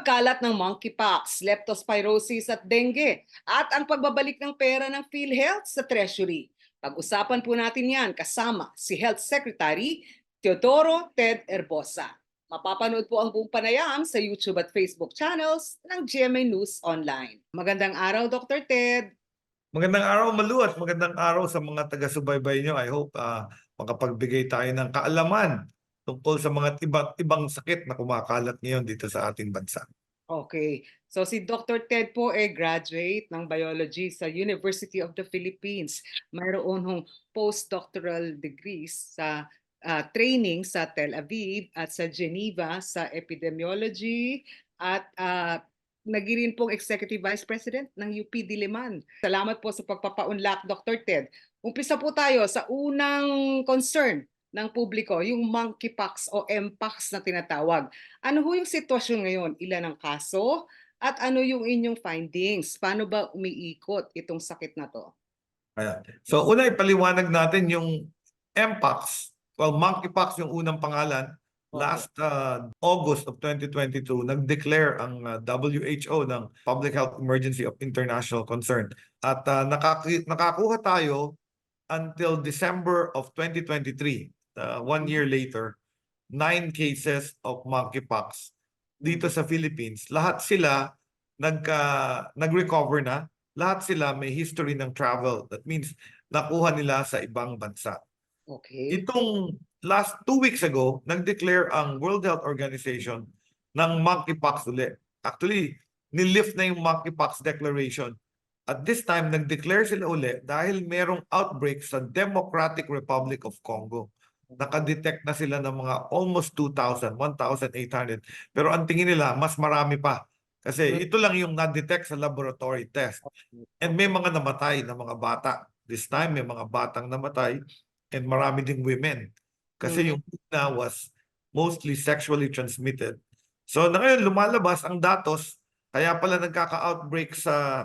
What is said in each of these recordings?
Pagkalat ng monkeypox, leptospirosis at dengue at ang pagbabalik ng pera ng PhilHealth sa Treasury. Pag-usapan po natin yan kasama si Health Secretary Teodoro Ted Herbosa. Mapapanood po ang buong panayam sa YouTube at Facebook channels ng GMA News Online. Magandang araw, Dr. Ted. Magandang araw, Malu, at magandang araw sa mga taga-subaybay nyo. I hope makapagbigay tayo ng kaalaman tungkol sa mga ibang sakit na kumakalat ngayon dito sa ating bansa. Okay. So si Dr. Ted po ay graduate ng biology sa University of the Philippines. Mayroon hong postdoctoral degrees sa training sa Tel Aviv at sa Geneva sa epidemiology at naging pong Executive Vice President ng UP Diliman. Salamat po sa pagpapaunlak, Dr. Ted. Umpisa po tayo sa unang concern ng publiko, yung monkeypox o mpox na tinatawag. Ano ho yung sitwasyon ngayon? Ilan ang kaso? At ano yung inyong findings? Paano ba umiikot itong sakit na to? Ayan. So una ipaliwanag natin yung mpox. Well, monkeypox yung unang pangalan. Last August of 2022, nag-declare ang WHO ng Public Health Emergency of International Concern. At nakakuha tayo until December of 2023, 1 year later, 9 cases of monkeypox dito sa Philippines. Lahat sila nag-recover na. Lahat sila may history ng travel. That means nakuha nila sa ibang bansa. Okay. Itong last 2 weeks ago, nag-declare ang World Health Organization ng monkeypox ulit. Actually, nilift na yung monkeypox declaration. At this time, nag-declare sila ulit dahil merong outbreak sa Democratic Republic of Congo. Nakadetect na sila ng mga almost 2,000, 1,800. Pero ang tingin nila, mas marami pa. Kasi ito lang yung na-detect sa laboratory test. And may mga namatay na mga bata. This time, may mga batang namatay. And marami ding women. Kasi yung una was mostly sexually transmitted. So na ngayon lumalabas ang datos, kaya pala nagkaka-outbreak sa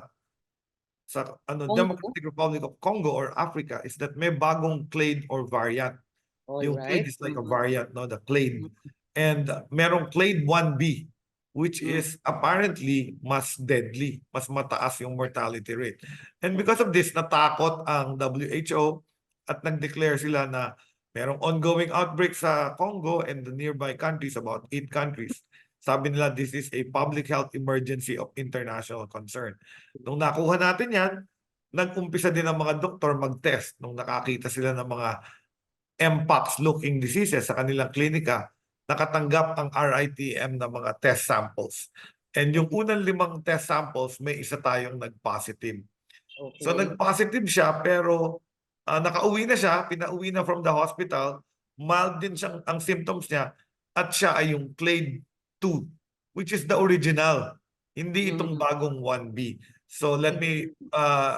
Democratic Republic of Congo or Africa is that may bagong clade or variant. Yung clade is like a variant, no, the clade. And merong clade 1B, which is apparently mas deadly, mas mataas yung mortality rate. And because of this, natakot ang WHO at nag-declare sila na merong ongoing outbreak sa Congo and the nearby countries, about 8 countries. Sabi nila, this is a public health emergency of international concern. Nung nakuha natin yan, nag-umpisa din ang mga doktor mag-test. Nung nakakita sila ng mga mpox-looking diseases sa kanilang klinika, nakatanggap ang RITM ng mga test samples. And yung unang 5 test samples, may isa tayong nag-positive. Okay. So nag-positive siya, pero nakauwi na siya, pinauwi na from the hospital, mild din siyang ang symptoms niya, at siya ay yung clade 2, which is the original, hindi itong bagong 1B. So let me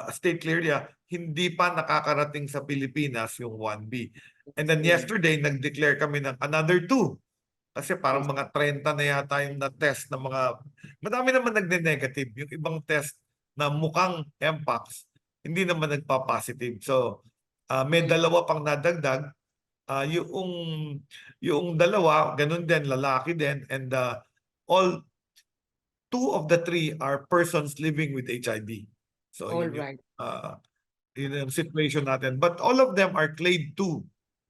state clearly, hindi pa nakakarating sa Pilipinas yung 1B. And then yesterday, nag-declare kami ng another 2. Kasi parang mga 30 na yata yung na-test ng mga, madami naman nagne-negative. Yung ibang test na mukhang mpox, hindi naman nagpa-positive. So may 2 pang nadagdag. Yung 2, ganun din, lalaki din. And all 2 of the 3 are persons living with HIV. So yun yung situation natin. But all of them are clade 2.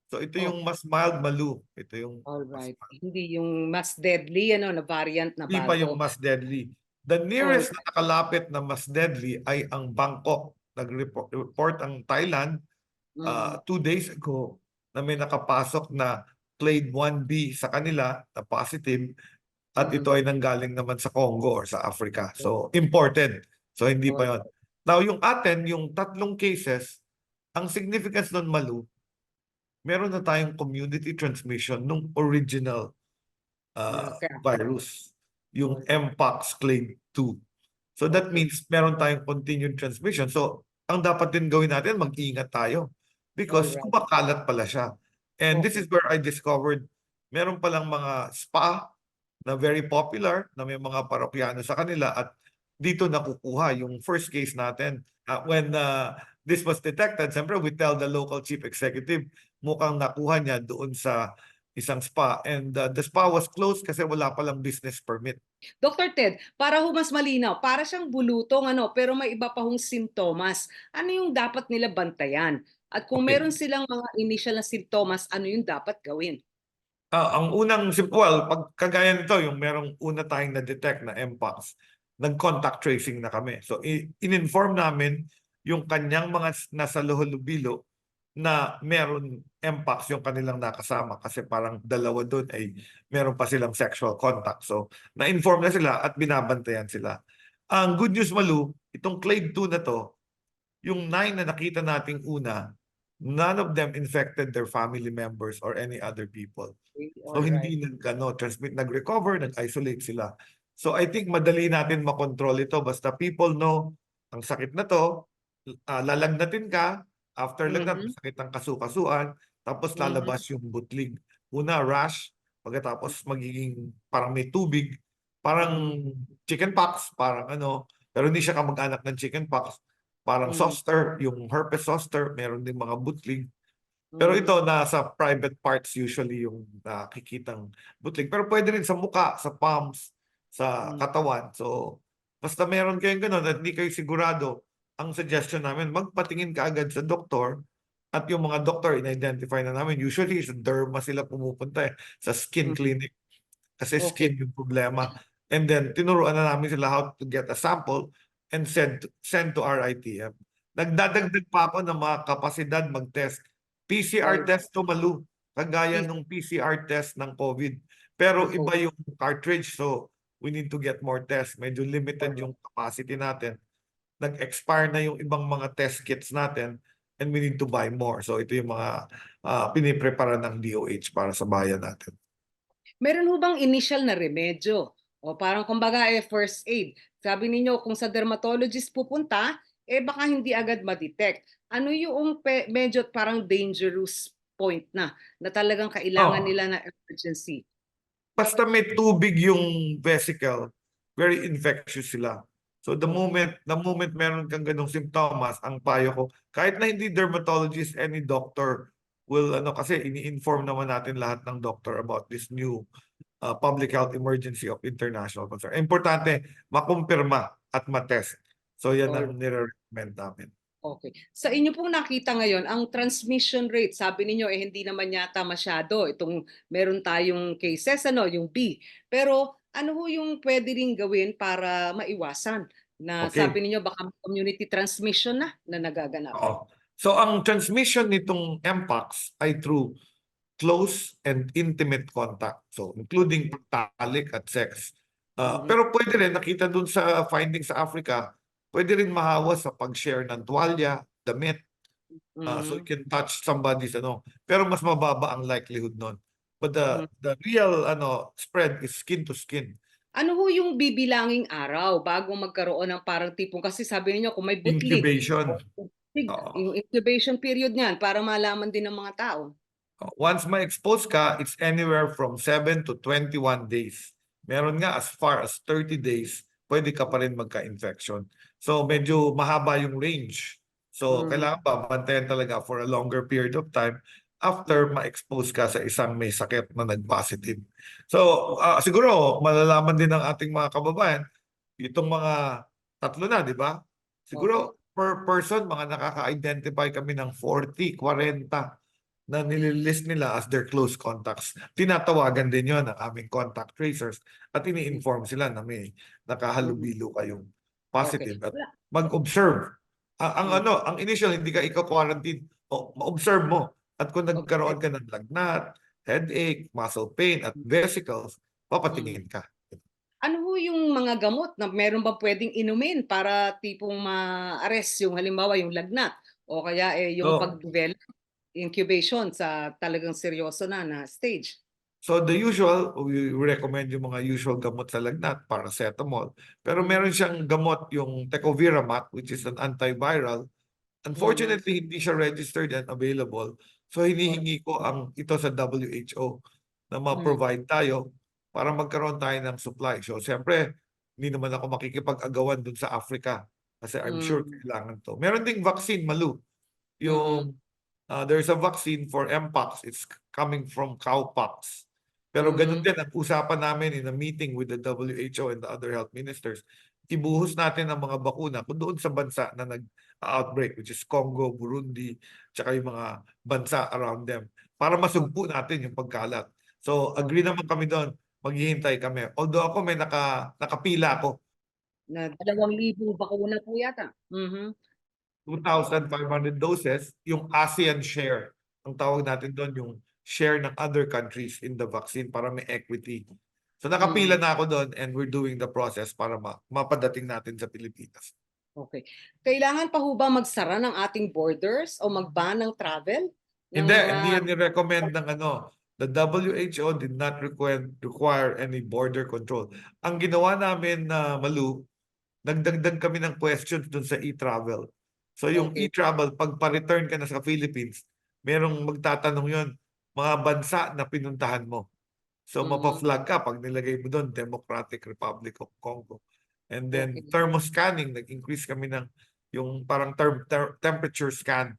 So ito yung mas mild, Malu. Ito yung Hindi yung mas deadly na variant na bago. Hindi pa yung mas deadly. The nearest na nakalapit na mas deadly ay ang Bangkok. Nag-report ang Thailand 2 days ago na may nakapasok na clade 1B sa kanila na positive, at ito ay nanggaling naman sa Congo or sa Africa. So imported. So hindi pa yun. Now yung atin, yung 3 cases, ang significance nun, Malu, meron na tayong community transmission nung original virus, yung mpox clade 2. So that means meron tayong continued transmission. So ang dapat din gawin natin, mag-ingat tayo because kumakalat pala siya. And this is where I discovered meron palang mga spa na very popular, na may mga parokyano sa kanila, at dito nakukuha yung first case natin. When this was detected, siyempre we tell the local chief executive, mukhang nakuha niya doon sa isang spa, and the spa was closed kasi wala palang business permit. Dr. Ted, para ho mas malinaw, para siyang bulutong ano, pero may iba pa hong simptomas. Ano yung dapat nila bantayan? At kung Okay. meron silang mga initial na simptomas, ano yung dapat gawin? Ang unang well, pag kagaya nito, yung merong una tayong na-detect na Mpox, nag-contact tracing na kami. So, in-inform namin yung kanyang mga nasa Loholubilo na meron Mpox yung kanilang nakasama kasi parang dalawa doon ay meron pa silang sexual contact. So, na-inform na sila at binabantayan sila. Ang good news, Malu, itong clade 2 na to, yung 9 na nakita nating una, none of them infected their family members or any other people. Okay, So all right. hindi transmit, nag-recover, nag-isolate sila. So I think madali natin makontrol ito basta people know ang sakit na to, lalagnatin ka, after lagnat, Mhm, sakit ng kasukasuan, tapos mhm, lalabas yung butlig. Una, rash, pagkatapos magiging parang may tubig, mhm, parang chickenpox, parang pero hindi siya kamag-anak ng chickenpox. Parang mhm, zoster, yung herpes zoster, meron din mga butlig. Pero mhm, ito, nasa private parts usually yung nakikitang butlig. Pero pwede rin sa muka, sa palms, sa mhm, katawan. So, basta meron kayong ganun at hindi kayo sigurado, ang suggestion namin, magpatingin ka agad sa doktor at yung mga doktor, in-identify na namin. Usually, sa derma sila pumupunta sa skin mhm. clinic. Kasi Okay. skin yung problema. And then, tinuruan na namin sila how to get a sample and send to RITM. Nagdadagdag pa ako ng mga kapasidad mag-test. PCR All test to, Malu, kagaya right. nung PCR test ng COVID. Pero Opo. iba yung cartridge, so we need to get more tests. Medyo limited Alright. yung capacity natin. Nag-expire na yung ibang mga test kits natin and we need to buy more. So ito yung mga piniprepara ng DOH para sa bayan natin. Meron ho bang initial na remedyo? O parang kumbaga first aid. Sabi ninyo kung sa dermatologist pupunta, baka hindi agad ma-detect. Ano yung medyo parang dangerous point na talagang kailangan Oh, nila na emergency? basta may tubig yung vesicle, very infectious sila. So Okay. the moment meron kang ganong simptomas, ang payo ko, kahit na hindi dermatologist, any doctor will kasi ini-inform naman natin lahat ng doctor about this new public health emergency of international concern. Importante, makumpirma at matest. So yan All ang nire-recommend namin. Okay. Sa inyo pong nakita ngayon, ang transmission rate, sabi ninyo hindi naman yata masyado itong meron tayong cases yung B. Pero ano ho yung pwede ring gawin para maiwasan na Okay. sabi ninyo baka community transmission na nagaganap? Oo. So ang transmission nitong Mpox ay through close and intimate contact. So, including pagtalik at sex. Mhm, Pero pwede rin, nakita dun sa findings sa Africa, pwede rin mahawa sa pag-share ng tuwalya, damit. So, you mhm, can touch somebody's Pero mas mababa ang likelihood nun. But mhm. the real spread is skin to skin. Ano ho yung bibilanging araw bago magkaroon ng parang tipong kasi sabi niyo kung may butlig, Incubation. Oo. yung incubation period niyan para malaman din ng mga tao. Once ma-expose ka, it's anywhere from 7 to 21 days. Meron nga as far as 30 days, pwede ka pa rin magka-infection. So medyo mahaba yung range. So Mhm, kailangan babantayan talaga for a longer period of time after mhm, ma-expose ka sa isang may sakit na nag-positive. So siguro malalaman din ng ating mga kababayan, itong mga tatlo na, di ba? opo. Siguro per person, mga nakaka-identify kami ng 40, 40 na nililist nila as their close contacts. Tinatawagan din yon ng aming contact tracers at ini-inform sila na may Mhm, nakahalubilo kayong okey. positive at Wala mag-observe. Ang hmm, ang initial hindi ka ika-quarantine, ma-observe mo at kung okey. nagkaroon ka ng lagnat, headache, muscle pain at vesicles, Hmm. papatingin ka. Ano ho yung mga gamot na meron bang puwedeng inumin para tipong ma-arrest yung halimbawa yung lagnat o kaya, yung So, pag-develop, incubation sa talagang seryoso na stage? So the usual, we recommend yung mga usual gamot sa lagnat, paracetamol. Pero Mhm, meron siyang gamot, yung tecovirimat, which is an antiviral. mhm, Unfortunately, hindi siya registered and available. So or hinihingi ko ito sa WHO na hmm, ma-provide tayo para magkaroon tayo ng supply. So siyempre, hindi naman ako makikipag-agawan dun sa Africa kasi I'm sure hmm, kailangan to. Meron ding vaccine, Malu. mm, Yung there's a vaccine for Mpox. It's coming from cowpox. Pero ganun din ang usapan namin in a meeting with the WHO and the other health ministers. Ibuhos natin ang mga bakuna kung doon sa bansa na nag-outbreak, which is Congo, Burundi, tsaka yung mga bansa around them, para masugpo natin yung pagkalat. So agree naman kami doon, maghihintay kami. Although ako may nakapila ako. Na 2,000 bakuna po yata. 2,500 doses, yung ASEAN share. Ang tawag natin doon, yung share ng other countries in the vaccine para may equity. So nakapila na ako doon and we're doing the process para mapadating natin sa Pilipinas. Okay. Kailangan pa ho ba magsara ng ating borders o mag-ban ng travel? Hindi yan ni-recommend ng ano. The WHO did not require any border control. Ang ginawa namin na Malu, nagdagdag kami ng questions dun sa e-travel. So yung e-travel, pag pa-return ka na sa Philippines, merong magtatanong yon, mga bansa na pinuntahan mo. So mapa-flag ka pag nilagay mo doon, Democratic Republic of Congo. And then thermoscanning, nag-increase kami ng yung parang temperature scan.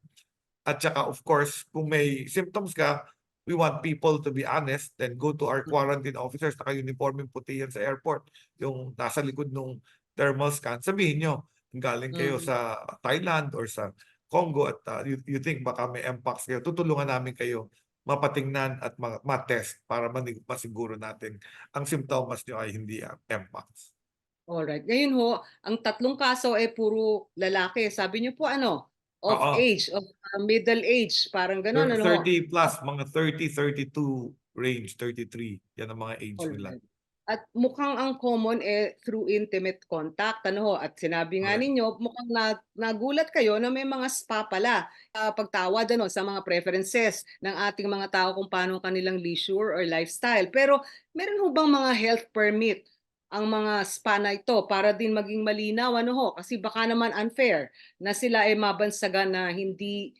At saka of course, kung may symptoms ka, we want people to be honest, then go to our quarantine officers, naka-uniform yung puti yan sa airport, yung nasa likod ng thermal scan, sabihin nyo, galing kayo sa Thailand or sa Congo at you think baka may Mpox kayo, tutulungan namin kayo mapatingnan at ma-test para masiguro natin ang simptomas nyo ay hindi Mpox. Alright. Ngayon ho, ang 3 kaso ay puro lalaki. Sabi niyo po ano, of age, of middle age, parang gano'n, ano ho? 30 plus, mga 30, 32 range, 33. Yan ang mga age nila. Alright. At mukhang ang common through intimate contact, ano ho? At sinabi nga Correct. ninyo, mukhang nagulat kayo na may mga spa pala. Pagtawad ano, sa mga preferences ng ating mga tao kung paano kanilang leisure or lifestyle. Pero meron ho bang mga health permit ang mga spa na ito para din maging malinaw, ano ho? Kasi baka naman unfair na sila ay mabansagan na hindi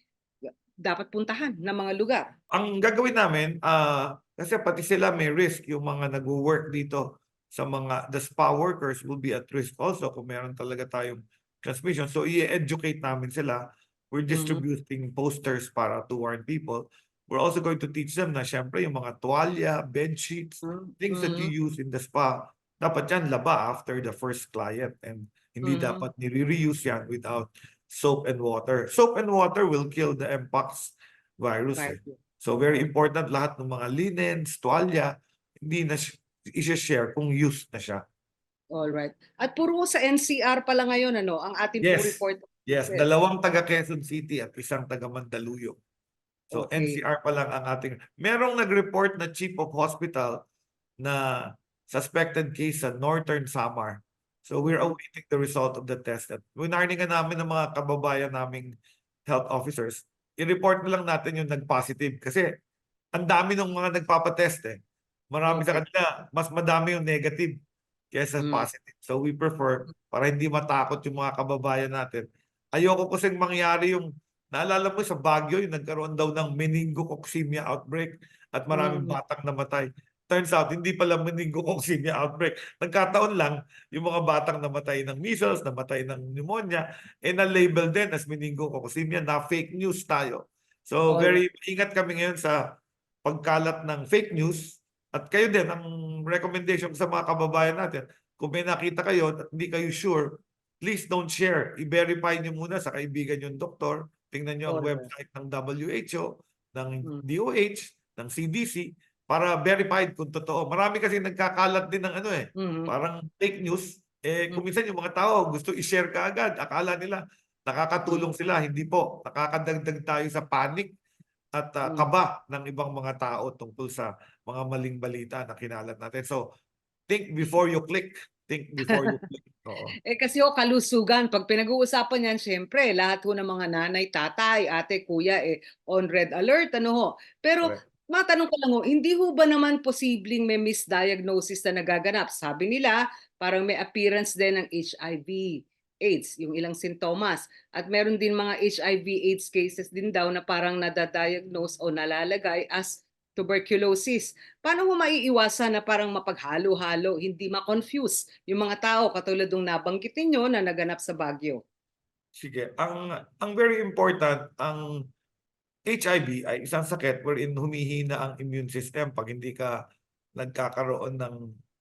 dapat puntahan ng mga lugar. Ang gagawin namin, kasi pati sila may risk, yung mga nag-work dito sa mga, the spa workers will be at risk also kung meron talaga tayong transmission. So i-educate namin sila. We're distributing posters para to warn people. We're also going to teach them na syempre yung mga tuwalya, bed sheets, things that you use in the spa, dapat yan laba after the first client and hindi dapat nire-reuse yan without soap and water. Soap and water will kill the Mpox virus. So very important, lahat ng mga linens, tuwalya, hindi na i-share kung used na siya. Alright. At puro sa NCR pala ngayon, ano, ang ating po report. Yes, 2 taga Quezon City at 1 taga Mandaluyong. So NCR pa lang ang ating. Merong nag-report na chief of hospital na suspected case sa Northern Samar. So we're awaiting the result of the test. At winarningan namin ng mga kababayan naming health officers, i-report na lang natin yung nag-positive kasi ang dami ng mga nagpapatest eh. Marami sa kanila, mas madami yung negative kaysa positive. So we prefer, para hindi matakot yung mga kababayan natin, ayoko kasing mangyari yung, naalala mo sa Baguio, yung nagkaroon daw ng meningococcemia outbreak at maraming batang namatay. Turns out, hindi pala meningococcemia outbreak. Nagkataon lang, yung mga batang namatay ng measles, namatay ng pneumonia, na-label din as meningococcemia, na fake news tayo. So, very ingat kami ngayon sa pagkalat ng fake news. At kayo din, ang recommendation sa mga kababayan natin, kung may nakita kayo at hindi kayo sure, please don't share. I-verify nyo muna sa kaibigan yung doktor. Tingnan nyo ang website ng WHO, ng DOH, ng CDC, para verified kung totoo. Marami kasi nagkakalat din ng ano eh, parang fake news. Kung minsan yung mga tao gusto i-share ka agad, akala nila nakakatulong sila. Hindi po, nakakadagdag tayo sa panic at kaba ng ibang mga tao tungkol sa mga maling balita na kinalat natin. So, think before you click. Think before you click. Oo. Kasi kalusugan, pag pinag-uusapan yan, syempre, lahat ho ng mga nanay, tatay, ate, kuya, on red alert, ano ho. Pero, matanong ko lang ho, hindi ho ba naman posibleng may misdiagnosis na nagaganap? Sabi nila, parang may appearance din ng HIV AIDS, yung ilang sintomas. At meron din mga HIV AIDS cases din daw na parang nadadiagnose o nalalagay as tuberculosis. Paano mo maiiwasan na parang mapaghalo-halo, hindi ma-confuse yung mga tao katulad ng nabanggit ninyo na naganap sa Baguio? Sige, ang very important, ang HIV ay isang sakit wherein humihina ang immune system pag hindi ka nagkakaroon ng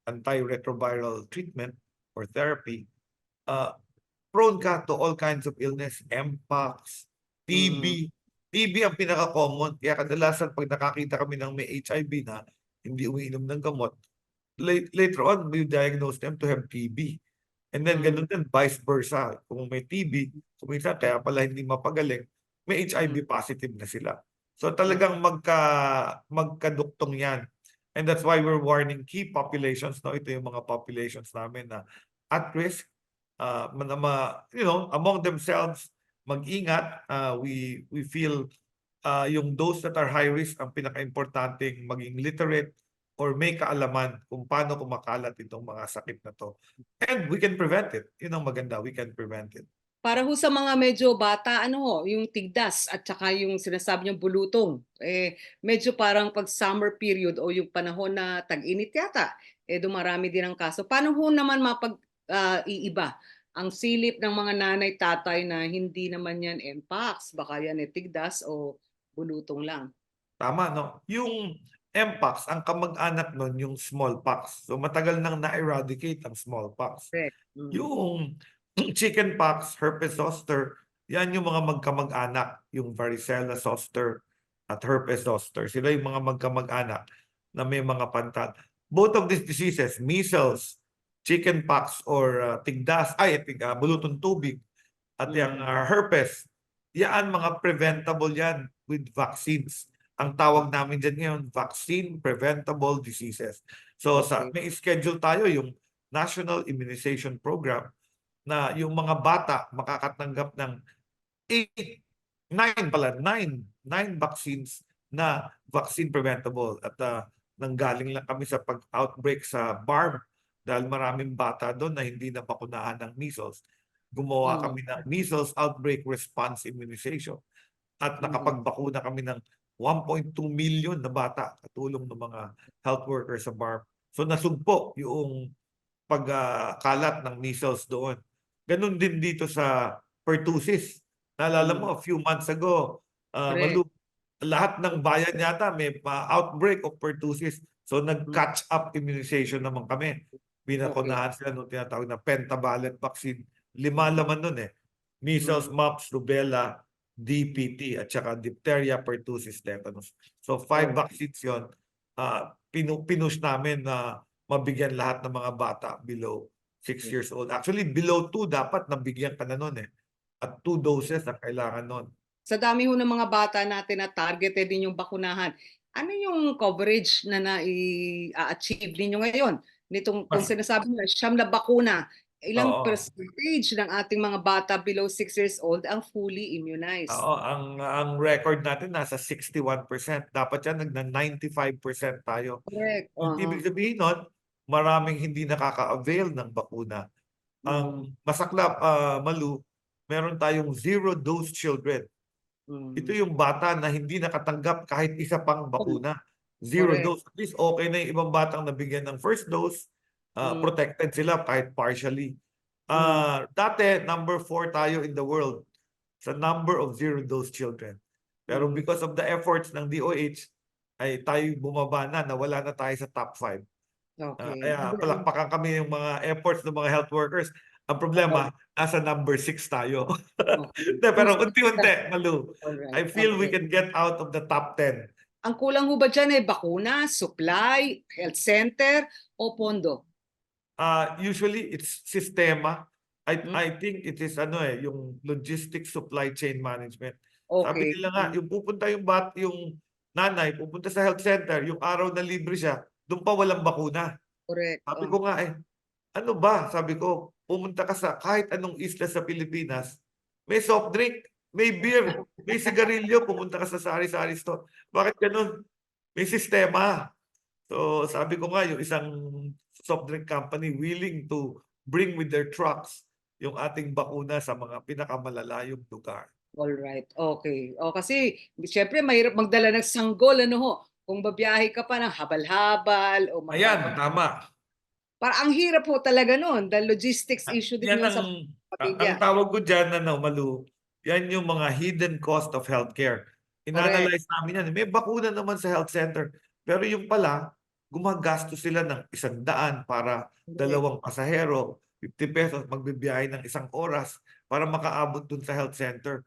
antiretroviral treatment or therapy. Prone ka to all kinds of illness, Mpox, TB. TB ang pinaka-common. Kaya kadalasan pag nakakita kami ng may HIV na hindi umiinom ng gamot, later on, we diagnose them to have TB. And then ganun din, vice versa. Kung may TB, kuminsan kaya pala hindi mapagaling, may HIV positive na sila. So talagang magkaduktong yan. And that's why we're warning key populations. No? Ito yung mga populations namin na at risk, among themselves, mag-ingat. We feel yung those that are high risk, ang pinaka-importanting maging literate or may kaalaman kung paano kumakalat itong mga sakit na to. And we can prevent it. Yun ang maganda, we can prevent it. Para ho sa mga medyo bata, ano ho, yung tigdas at saka yung sinasabi niyong bulutong, medyo parang pag summer period o yung panahon na tag-init yata, dumarami din ang kaso. Paano ho naman iiba ang silip ng mga nanay-tatay na hindi naman yan Mpox, baka yan tigdas o bulutong lang? Tama, no? Yung Mpox, ang kamag-anak nun, yung smallpox. So matagal nang na-eradicate ang smallpox. Correct. Yung chickenpox, herpes zoster, yan yung mga magkamag-anak, yung varicella zoster at herpes zoster. Sila yung mga magkamag-anak na may mga pantal. Both of these diseases, measles, chickenpox or bulutong tubig at yung herpes, yan mga preventable yan with vaccines. Ang tawag namin dyan ngayon, vaccine preventable diseases. So may schedule tayo yung National Immunization Program na yung mga bata makakatanggap ng 9 vaccines na vaccine preventable. At nanggaling lang kami sa pag-outbreak sa BARM dahil maraming bata doon na hindi na bakunahan ng measles. Gumawa kami ng measles outbreak response immunization at nakapagbakuna kami ng 1.2 million na bata katulong ng mga health workers sa BARM. So nasugpo yung pagkalat ng measles doon. Ganun din dito sa pertussis. Naalala mo, a few months ago, lahat ng bayan yata may outbreak of pertussis. So nag-catch up immunization naman kami. Binakunahan sila nung tinatawag na pentavalent vaccine. 5 laman nun eh. Measles, mumps, rubella, DPT, at saka diphtheria, pertussis, tetanus. So 5 vaccines yun. Pinush namin na mabigyan lahat ng mga bata below 6 years old. Actually, below 2 dapat nabigyan ka na nun eh. At 2 doses na kailangan nun. Sa dami ho ng mga bata natin na targeted din yung bakunahan, ano yung coverage na na-achieve ninyo ngayon? Nitong kung sinasabi nyo, 9 na bakuna, ilang percentage ng ating mga bata below 6 years old ang fully immunized? Oo, ang record natin nasa 61%. Dapat yan nagna-95% tayo. Correct. Yung ibig sabihin nun, maraming hindi nakaka-avail ng bakuna. Ang masaklap, Malu, meron tayong 0-dose children. Ito yung bata na hindi nakatanggap kahit isa pang bakuna. 0 dose. At least okay na yung ibang batang nabigyan ng first dose. Protected sila kahit partially. Dati, number 4 tayo in the world sa number of 0-dose children. Pero because of the efforts ng DOH, ay tayo bumaba na, nawala na tayo sa top 5. Kaya palakpakan kami yung mga efforts ng mga health workers. Ang problema, nasa number 6 tayo. Pero unti-unti, Malu. I feel we can get out of the top 10. Ang kulang ho ba dyan ay bakuna, supply, health center, o pondo? Usually, it's sistema. I think it is yung logistics supply chain management. Sabi nila nga, yung pupunta yung nanay, pupunta sa health center, yung araw na libre siya, doon pa walang bakuna. Correct. Sabi ko nga ano ba? Sabi ko, pumunta ka sa kahit anong isla sa Pilipinas, may soft drink, may beer, may sigarilyo, pumunta ka sa sari-sari store. Bakit ganun? May sistema. So sabi ko nga, yung isang soft drink company willing to bring with their trucks yung ating bakuna sa mga pinakamalalayong lugar. Alright, okay. O kasi siyempre mahirap magdala ng sanggol, ano ho? Kung babiyahe ka pa ng habal-habal o Ayan, tama. Para ang hirap po talaga nun. The logistics issue din yun sa ang tawag ko dyan, Malu, yan yung mga hidden cost of healthcare. Correct. Inanalyze namin yan. May bakuna naman sa health center. Pero yung pala, gumagastos sila ng 100 para Correct. 2 pasahero, 50 pesos, magbibiyahe ng 1 oras para makaabot dun sa health center.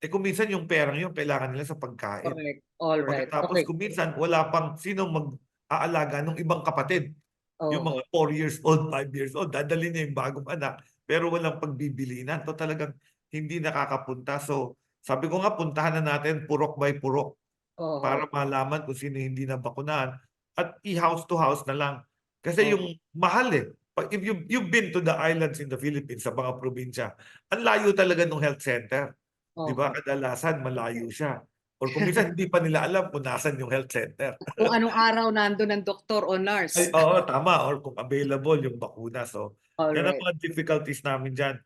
Eh kung minsan yung perang yun, kailangan nila sa pagkain. Correct. All right. Pagkatapos Okay. kung minsan, wala pang sino mag-aalaga ng ibang kapatid. Yung Oo. mga 4 years old, 5 years old, dadalhin niya yung bagong anak, pero walang pagbibilinan. So talagang hindi nakakapunta. So sabi ko nga, puntahan na natin purok by purok Oo. para malaman kung sino hindi nabakunahan at i-house to house na lang. Kasi Oo. yung mahal eh. If you've been to the islands in the Philippines, sa mga probinsya, ang layo talaga ng health center. Di ba? Oo. Kadalasan malayo siya. Or kung minsan hindi pa nila alam kung nasan yung health center. Kung anong araw nandun ang doktor o Ay, nurse. oo, tama. Or kung available yung bakuna. So, All yan ang right. mga difficulties namin dyan.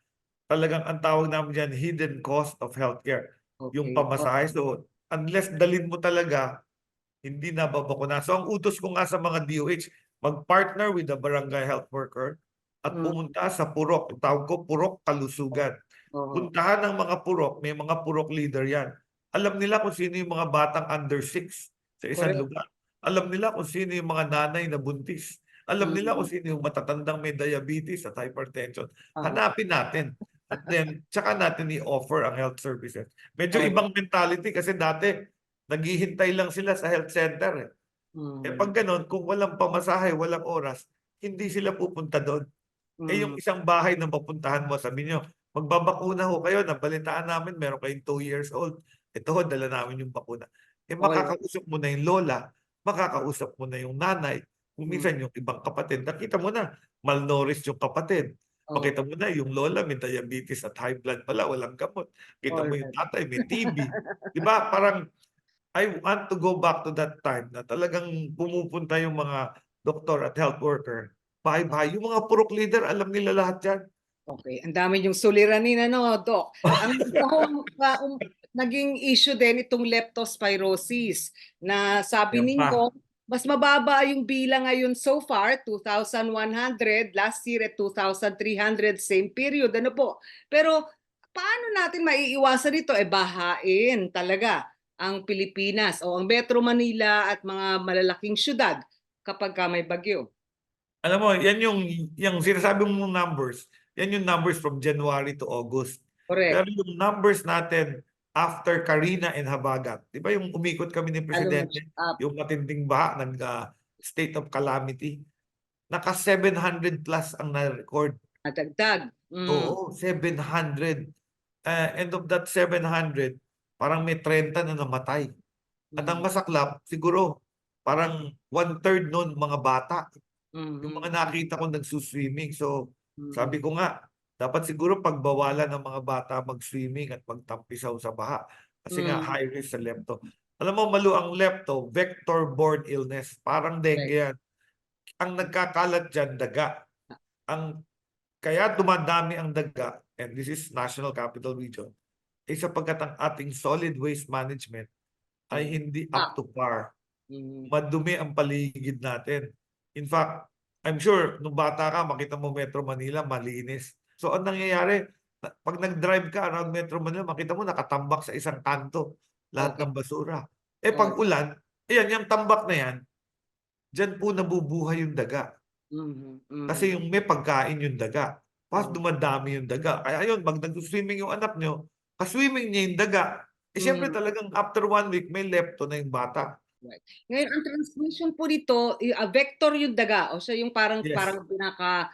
Talagang ang tawag namin dyan, hidden cost of healthcare. Yung Okay. pamasahe. So, unless dalin mo talaga, hindi nababakuna. So, ang utos ko nga sa mga DOH, mag-partner with the barangay health worker at Mm. pumunta sa purok. Ang tawag ko, purok kalusugan. Oo. Puntahan ng mga purok, may mga purok leader yan. Alam nila kung sino yung mga batang under 6 sa isang Correct. lugar. Alam nila kung sino yung mga nanay na buntis. Alam nila kung Mm. sino yung matatandang may diabetes at hypertension. Oo. Hanapin natin. At then, tsaka natin i-offer ang health services. Medyo All right. ibang mentality kasi dati, naghihintay lang sila sa health center. Eh Mm. pag ganun, kung walang pamasahe, walang oras, hindi sila pupunta doon. Eh yung Mm. isang bahay na mapuntahan mo, sabi nyo, magbabakuna ho kayo, nabalitaan namin, meron kayong 2 years old. Ito ho, dala namin yung bakuna. Eh All right. makakausap mo na yung lola, makakausap mo na yung nanay, kung Mm. minsan yung ibang kapatid, nakita mo na, malnourished yung kapatid. Oo. Makita mo na yung lola may diabetes at high blood pala, walang gamot. Kita All mo yung right. tatay may TB. Di ba? Parang I want to go back to that time na talagang pumupunta yung mga doktor at health worker. Bahay-bahay. Yung mga purok leader, alam nila lahat yan. Okay, ang dami niyong suliranin ano, Doc. Ang isa kong naging issue din itong leptospirosis na sabi Yan pa. ninyo mas mababa yung bilang ngayon so far, 2,100, last year at 2,300, same period, ano po. Pero paano natin maiiwasan ito? Bahain talaga ang Pilipinas o ang Metro Manila at mga malalaking syudad kapag may bagyo. Alam mo, yan yung sinasabi mong numbers, yan yung numbers from January to August. Pero Correct. yung numbers natin after Karina and Habagat, di ba yung umikot kami ni Presidente, Up. yung matinding baha, state of calamity, naka 700 plus ang na-record. Nadagdag. Oo, 700. End of that 700, parang may 30 na namatay. At ang Mm. masaklap, siguro, parang 1/3 nun mga bata. Yung mga Mhm. nakita ko nagsuswimming. So, Mm. sabi ko nga, dapat siguro pagbawalan ng mga bata mag-swimming at magtampisaw sa baha. Kasi nga, Mm. high risk sa lepto. Alam mo, Malu, ang lepto, vector-borne illness. Parang dengue Right. yan. Ang nagkakalat dyan, daga. Ang kaya dumadami ang daga, and this is National Capital Region, ay sapagkat ang ating solid waste management ay hindi up Up. to par. Mm. Madumi ang paligid natin. In fact, I'm sure nung bata ka, makita mo Metro Manila, malinis. So ang nangyayari, pag nag-drive ka around Metro Manila, makita mo nakatambak sa isang kanto lahat Okay. ng basura. Eh pag Alright. ulan, ayan, yung tambak na yan, dyan po nabubuhay yung daga. Mhm. Kasi Mhm. yung may pagkain yung daga. Tapos Oh. dumadami yung daga. Kaya yun, pag nag-swimming yung anak nyo, ka-swimming niya yung daga. Eh syempre Mm. talagang after 1 week, may lepto na yung bata. Right. Ngayon ang transmission po nito, vector yung daga o siya yung parang Yes. parang pinaka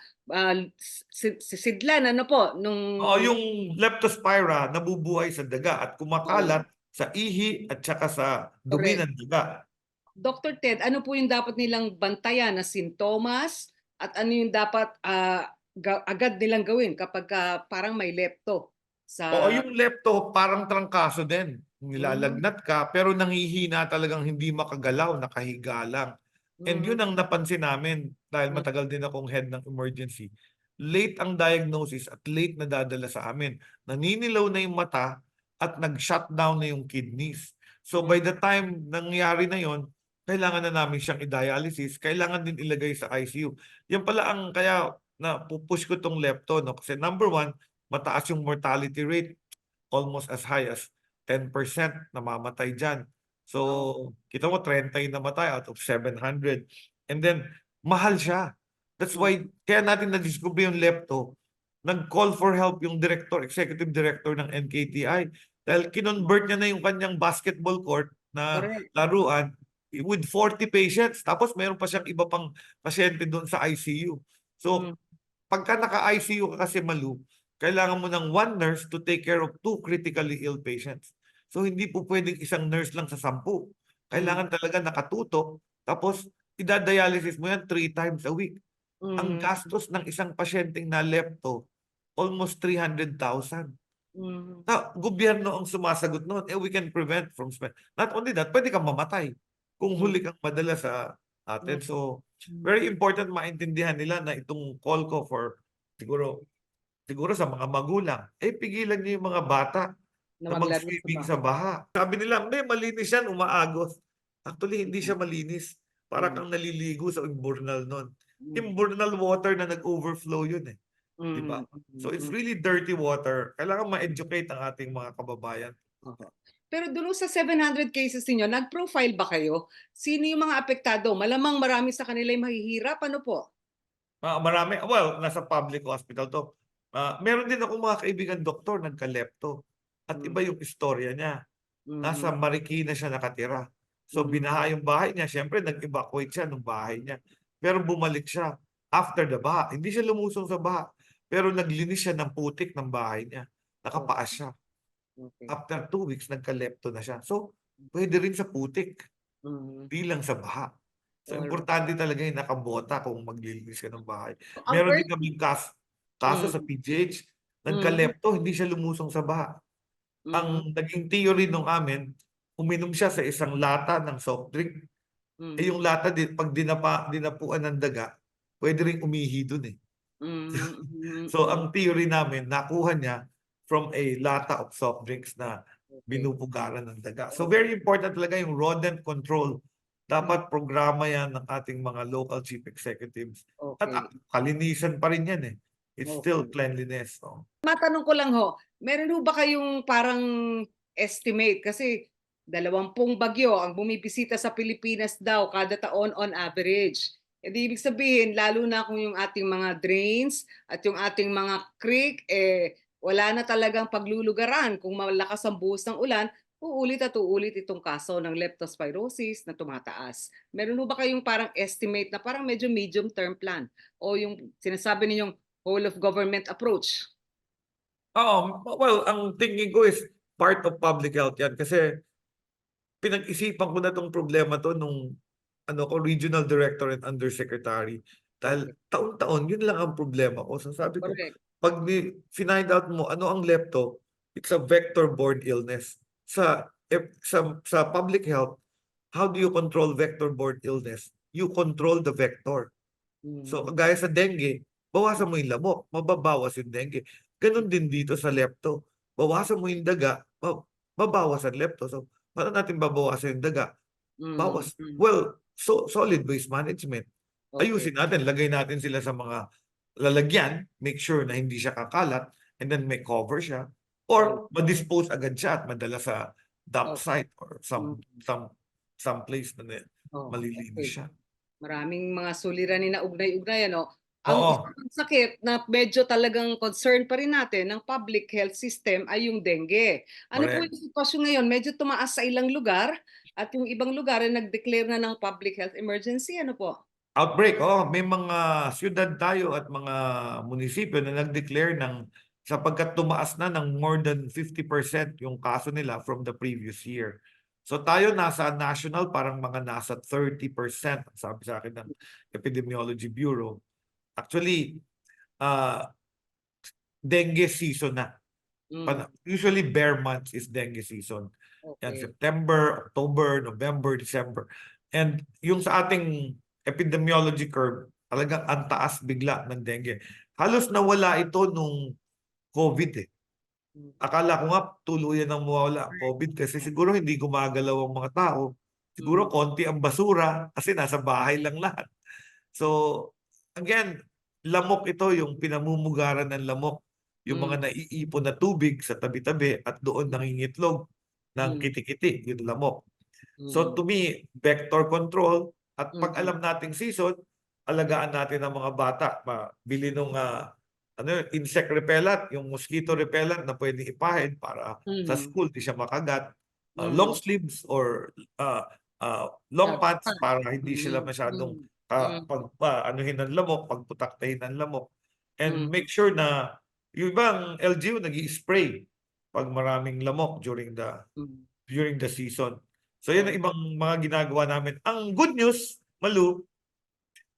sidlan ano po nung Oo, yung leptospira nabubuhay sa daga at kumakalat sa ihi at saka sa dumi correct. ng daga. Dr. Ted, ano po yung dapat nilang bantayan na sintomas at ano yung dapat agad nilang gawin kapag parang may lepto Oo, sa yung lepto parang trangkaso din. mm, Nilalagnat ka pero nanghihina talagang hindi makagalaw, nakahiga lang. And yun mm, ang napansin namin dahil mm, matagal din akong head ng emergency. Late ang diagnosis at late na dadala sa amin. Naninilaw na yung mata at nag-shutdown na yung kidneys. So by the time nangyari na yon, kailangan na namin siyang i-dialysis, kailangan din ilagay sa ICU. Yan pala ang kaya na pupush ko tong lepto, no? Kasi number one, mataas yung mortality rate, almost as high as 10% namamatay dyan. So, kita mo 30 yung namatay out of 700. And then, mahal siya. That's why, kaya natin na-discover yung lepto. Nag-call for help yung executive director ng NKTI. Dahil kinonvert niya na yung kanyang basketball court na Correct. laruan with 40 patients. Tapos meron pa siyang iba pang pasyente doon sa ICU. So, pagka naka-ICU ka kasi Malu, kailangan mo ng one nurse to take care of 2 critically ill patients. So, hindi po pwedeng isang nurse lang sa 10. Kailangan talaga nakatutok. Tapos, idadialysis mo yan 3 times a week. Ang gastos ng isang pasyenteng na lepto, almost 300,000. Na gobyerno ang sumasagot noon. We can prevent from spend. Not only that, pwede kang mamatay kung huli kang madala sa atin. So, very important maintindihan nila na itong call ko for siguro sa mga magulang, pigilan niyo yung mga bata Na na maglaro sa mag-swimming sa bahay. baha. Sabi nila, "Hindi, malinis yan, umaagos." Actually, hindi siya malinis. Para Mm. kang naliligo sa imburnal nun. Mm. Imburnal water na nag-overflow yun eh. Di ba? Mm, So it's mm. really dirty water. Kailangan ma-educate ang ating mga kababayan. Oho. Pero doon sa 700 cases ninyo, nag-profile ba kayo? Sino yung mga apektado? Malamang marami sa kanila yung mahihirap, ano po? Marami, well, nasa public hospital to. Meron din akong mga kaibigan doktor nagka-lepto. At Mm, iba yung istorya niya. Nasa mm, Marikina siya nakatira. So mm, binaha yung bahay niya. Siyempre, nag-evacuate siya ng bahay niya. Pero bumalik siya after the baha. Hindi siya lumusong sa baha. Pero naglinis siya ng putik ng bahay niya. oh, Nakapaas siya. okay. After 2 weeks, nagka-lepto na siya. So, pwede rin sa putik. Mm, Di lang sa baha. So, alright. importante talaga yung nakabota kung maglilinis ka ng bahay. Ang Meron din earth kaming kaso sa mm, PGH. mm, Nagka-lepto, hindi siya lumusong sa baha. mm, Ang naging theory nung amin, uminom siya sa isang lata ng soft drink. mm, Yung lata din, pag dinapuan ng daga, pwede rin umihi dun eh. mm, mm, So, mm, ang theory namin, nakuha niya from a lata of soft drinks na okay. binubugaran ng daga. So, Okay. very important talaga yung rodent control. Mm, Dapat programa yan ng ating mga local chief executives. At okay. kalinisan pa rin yan eh. It's still Okay. cleanliness. So. Matanong ko lang ho, meron ho ba kayong parang estimate? Kasi 20 bagyo ang bumibisita sa Pilipinas daw kada taon on average. E di ibig sabihin, lalo na kung yung ating mga drains at yung ating mga creek, wala na talagang paglulugaran. Kung malakas ang buhos ng ulan, uulit at uulit itong kaso ng leptospirosis na tumataas. Meron ho ba kayong parang estimate na parang medyo medium term plan? O yung sinasabi ninyong whole of government approach? Oo, well, ang thinking ko is part of public health yan kasi pinag-isipan ko na tong problema to nung regional director and undersecretary. Dahil Okay, taon-taon, yun lang ang problema ko. So sabi ko, correct. pag find out mo ano ang lepto, it's a vector-borne illness. Sa public health, how do you control vector-borne illness? You control the vector. So, Mm, kagaya sa dengue, bawasan mo yung lamok, mababawas yung dengue. Ganon din dito sa lepto. Bawasan mo yung daga, mabawas ang lepto. So, paano natin babawasan yung daga? mm, Bawas. mm. Well, solid waste management. Okay, Ayusin natin, lagay natin sila sa mga lalagyan, make sure na hindi siya kakalat, and then may cover siya. all Or ma-dispose agad siya at madala sa dump okay. site or Mm, some place na oh, malilinis okay. siya. Maraming mga suliranin na ugnay-ugnay ano. Ang Oo, isa pang sakit na medyo talagang concern pa rin natin ng public health system ay yung dengue. Ano po correct. yung sitwasyon ngayon? Medyo tumaas sa ilang lugar at yung ibang lugar ay nag-declare na ng public health emergency. Ano po? Outbreak, may mga siyudad tayo at mga munisipyo na nag-declare sapagkat tumaas na ng more than 50% yung kaso nila from the previous year. So tayo nasa national parang mga nasa 30%, sabi sa akin ng Epidemiology Bureau. Actually, uh, dengue season na. Mm, Usually bare months is dengue season. Yan, okay. September, October, November, December. And yung sa ating epidemiology curve, talagang ang taas bigla ng dengue. Halos nawala ito nung COVID eh. Mm, Akala ko nga tuluyan nang mawala ang COVID kasi siguro hindi gumagalaw ang mga tao. Siguro mm, konti ang basura kasi nasa bahay lang lahat. So, again, lamok ito, yung pinamumugaran ng lamok, yung mm, mga naiipon na tubig sa tabi-tabi at doon nangingitlog. ng kitikiti, yung lamok. So to me, vector control at pag alam nating season, alagaan natin ang mga bata. Bili nung insect repellent, yung mosquito repellent na pwedeng ipahin para sa school di siya makagat. Long sleeves or long pants para hindi sila masyadong anuhin ng lamok, pagputaktahin ng lamok. And make sure na yung ibang LGU nag-i-spray pag maraming lamok during the season. So yan ang ibang mga ginagawa namin. Ang good news, Malu,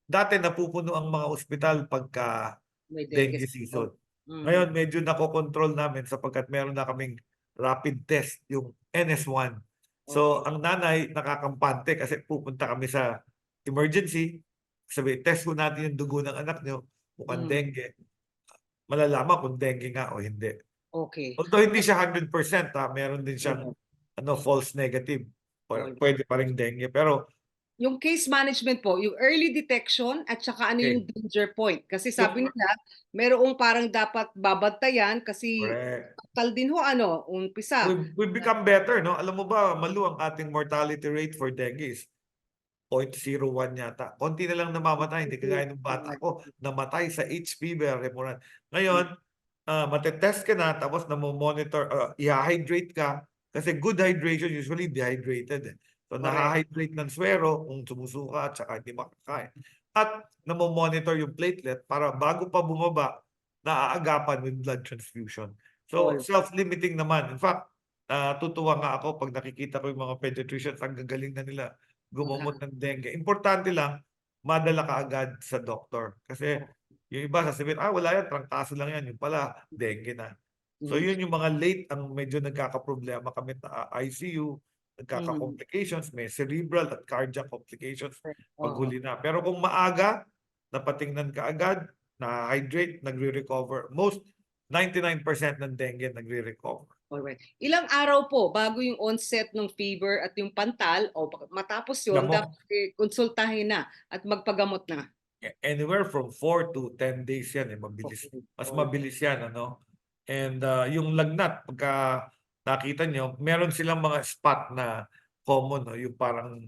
dati napupuno ang mga ospital pagka dengue season. Ngayon medyo nakokontrol namin sapagkat meron na kaming rapid test, yung NS1. So ang nanay nakakampante kasi pupunta kami sa emergency, sabi, test ko natin yung dugo ng anak nyo, mukhang dengue. Malalaman kung dengue nga o hindi. Okay. Although hindi siya 100%, meron din siyang false negative. Pwede pa rin dengue. Pero yung case management po, yung early detection at saka ano yung danger point. Kasi sabi nila, merong parang dapat babantayan kasi tal din ho umpisa. We've become better, no? Alam mo ba, Malu, ang ating mortality rate for dengue is 0.01 yata. Konti na lang namamatay, hindi kagaya ng bata ko, namatay sa HPV remoran. Ngayon, matetest ka na, tapos namomonitor, i-hydrate ka, kasi good hydration, usually dehydrated. So, nahahydrate ng swero kung sumusuka at saka hindi makakain. At namomonitor yung platelet para bago pa bumaba, naaagapan with blood transfusion. So, self-limiting naman. In fact, tutuwa nga ako pag nakikita ko yung mga pediatricians, ang gagaling na nila gumamot ng dengue. Importante lang, madala ka agad sa doktor. Kasi yung iba sasabihin, wala yan, trangkaso lang yan. Yung pala, dengue na. So yun yung mga late ang medyo nagkakaproblema kami na ICU, nagkaka-complications, may cerebral at cardiac complications pag huli na. Pero kung maaga, napatingnan ka agad, na-hydrate, nagre-recover. 99% ng dengue nagre-recover. Alright. Ilang araw po bago yung onset ng fever at yung pantal o matapos yun, dapat konsultahin na at magpagamot na? Anywhere from 4 to 10 days yan. Mabilis. Mas mabilis yan. And yung lagnat, pagka nakita nyo, meron silang mga spot na common, yung parang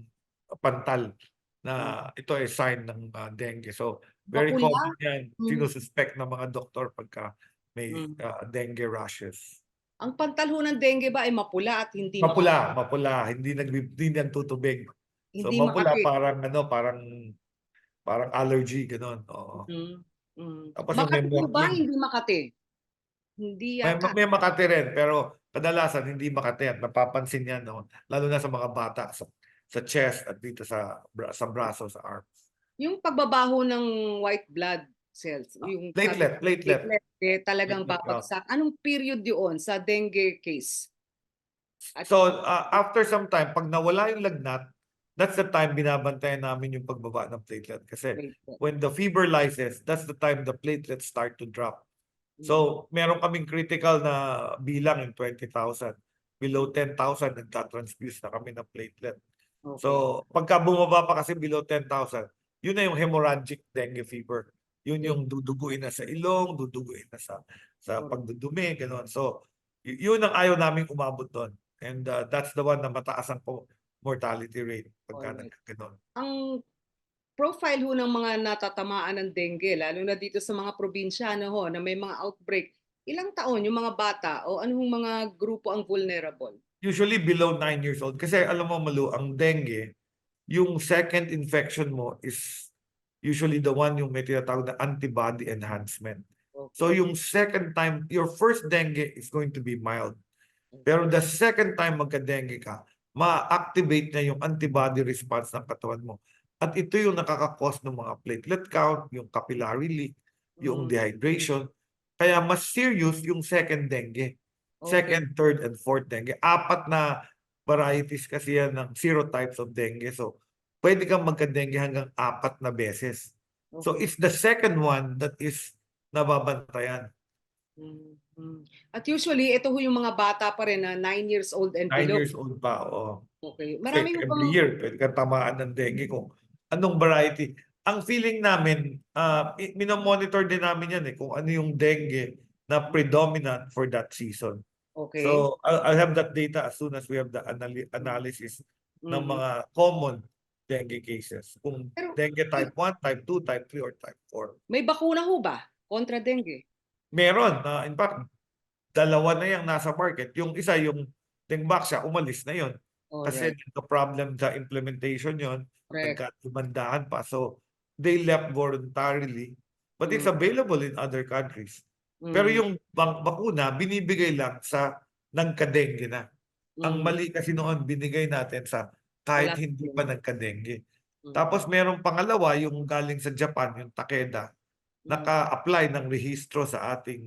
pantal na ito ay sign ng dengue. So, very common yan. Sinususpect ng mga doktor pagka may dengue rashes. Ang pantal ho ng dengue ba ay mapula at hindi mapula, hindi nagtutubig. So mapula parang allergy gano'n. Oo. Tapos Makati ba hindi Makati? Hindi yata. May Makati rin, pero kadalasan hindi Makati at napapansin yan, lalo na sa mga bata sa chest at dito sa braso, sa arms. Yung pagbabaho ng white blood cells, yung platelet talagang babagsak. Anong period yun sa dengue case? So after some time, pag nawala yung lagnat, that's the time binabantayan namin yung pagbaba ng platelet. Kasi when the fever lyses, that's the time the platelets start to drop. So meron kaming critical na bilang yung 20,000. Below 10,000, nagtatransfuse na kami ng platelet. So pagka bumaba pa kasi below 10,000, yun na yung hemorrhagic dengue fever. Yun yung duduguin na sa ilong, duduguin na sa pagdudumi, gano'n. So, yun ang ayaw namin umabot doon. And that's the one na mataas ang mortality rate pagka nagkaganon. Ang profile ho ng mga natatamaan ng dengue, lalo na dito sa mga probinsya na may mga outbreak, ilang taon yung mga bata o anong mga grupo ang vulnerable? Usually below 9 years old. Kasi alam mo, Malu, ang dengue, yung second infection mo is usually the one yung may tinatawag na antibody enhancement. So yung second time, your first dengue is going to be mild. Pero the second time magka-dengue ka, ma-activate na yung antibody response ng katawan mo. At ito yung nakaka-cause ng mga platelet count, yung capillary leak, yung dehydration. Kaya mas serious yung second dengue. Second, third, and fourth dengue. 4 na varieties kasi yan ng serotypes of dengue. So, pwede kang magka-dengue hanggang 4 na beses. So, it's the second one that is nababantayan. At usually, ito ho yung mga bata pa rin na 9 years old and 9 below. years old pa, oo. Okay. Maraming every year, pwede kang tamaan ng dengue kung anong variety. Ang feeling namin, minomonitor din namin yan kung ano yung dengue na predominant for that season. Okay. So I'll have that data as soon as we have the analysis ng Mhm. mga common dengue cases. Kung Pero dengue type 1, type 2, type 3, or type 4. may bakuna ho ba kontra dengue? Meron na in fact, dalawa na yang nasa market. Yung isa, yung Dengvaxia, umalis na yon. Kasi Alright, nagka-problem sa implementation yon, correct. nagkatimandahan pa. So they left voluntarily, but it's Mm, available in other countries. Pero mhm, yung bakuna, binibigay lang sa nagka-dengue na. Ang mhm. mali kasi noon, binigay natin sa kahit Wala hindi pa din. nagka-dengue. Mhm, Tapos merong pangalawa, yung galing sa Japan, yung Takeda, mhm. naka-apply ng rehistro sa ating